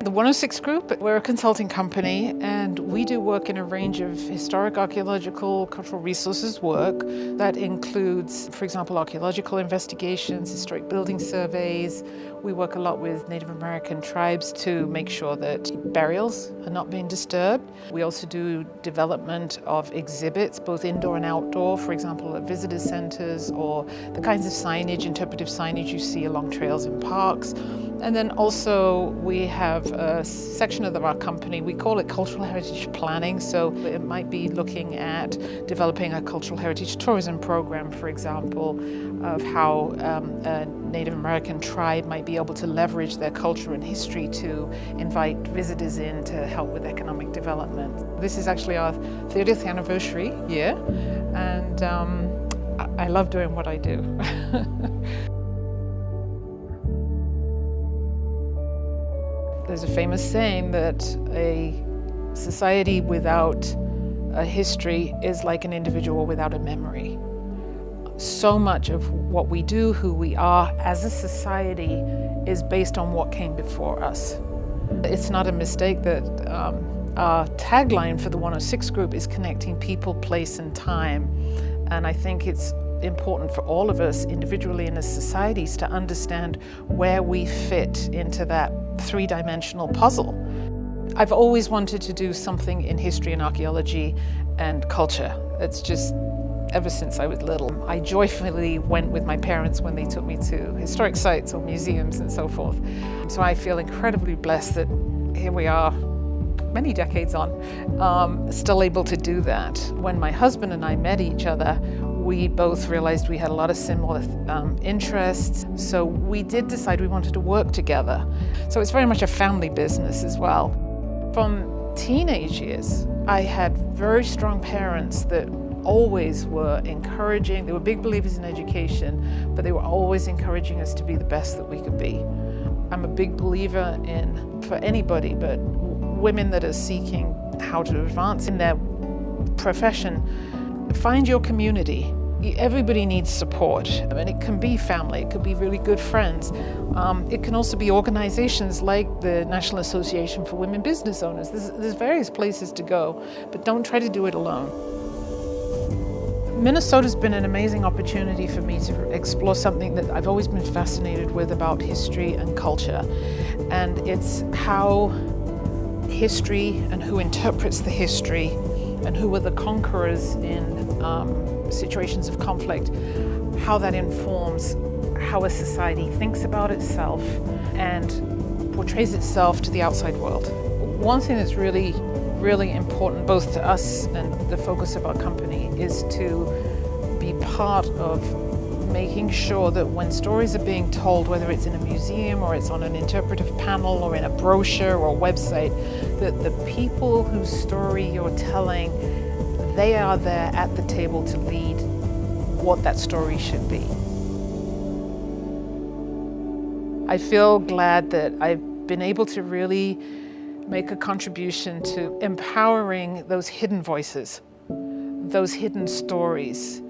The 106 Group, we're a consulting company and we do work in a range of historic, archaeological, cultural resources work. That includes, for example, archaeological investigations, historic building surveys. We work a lot with Native American tribes to make sure that burials are not being disturbed. We also do development of exhibits, both indoor and outdoor, for example, at visitor centers or the kinds of signage, interpretive signage you see along trails in parks. And then also we have a section of our company, we call it cultural heritage planning. So it might be looking at developing a cultural heritage tourism program, for example, of how a Native American tribe might be able to leverage their culture and history to invite visitors in to help with economic development. This is actually our 30th anniversary year, and I love doing what I do. There's a famous saying that a society without a history is like an individual without a memory. So much of what we do, who we are as a society, is based on what came before us. It's not a mistake that our tagline for the 106 Group is connecting people, place, and time. And I think it's important for all of us individually and as societies to understand where we fit into that three-dimensional puzzle. I've always wanted to do something in history and archaeology and culture. It's just ever since I was little. I joyfully went with my parents when they took me to historic sites or museums and so forth. So I feel incredibly blessed that here we are, many decades on, still able to do that. When my husband and I met each other, we both realized we had a lot of similar interests, so we did decide we wanted to work together. So it's very much a family business as well. From teenage years, I had very strong parents that always were encouraging. They were big believers in education, but they were always encouraging us to be the best that we could be. I'm a big believer in, for anybody, but women that are seeking how to advance in their profession, find your community. Everybody needs support. I mean, it can be family, it could be really good friends. It can also be organizations like the National Association for Women Business Owners. There's various places to go, but don't try to do it alone. Minnesota's been an amazing opportunity for me to explore something that I've always been fascinated with about history and culture. And it's how history and who interprets the history and who were the conquerors in situations of conflict, how that informs how a society thinks about itself and portrays itself to the outside world. One thing that's really important both to us and the focus of our company is to be part of making sure that when stories are being told, whether it's in a museum or it's on an interpretive panel or in a brochure or website, that the people whose story you're telling, they are there at the table to lead what that story should be. I feel glad that I've been able to really make a contribution to empowering those hidden voices, those hidden stories,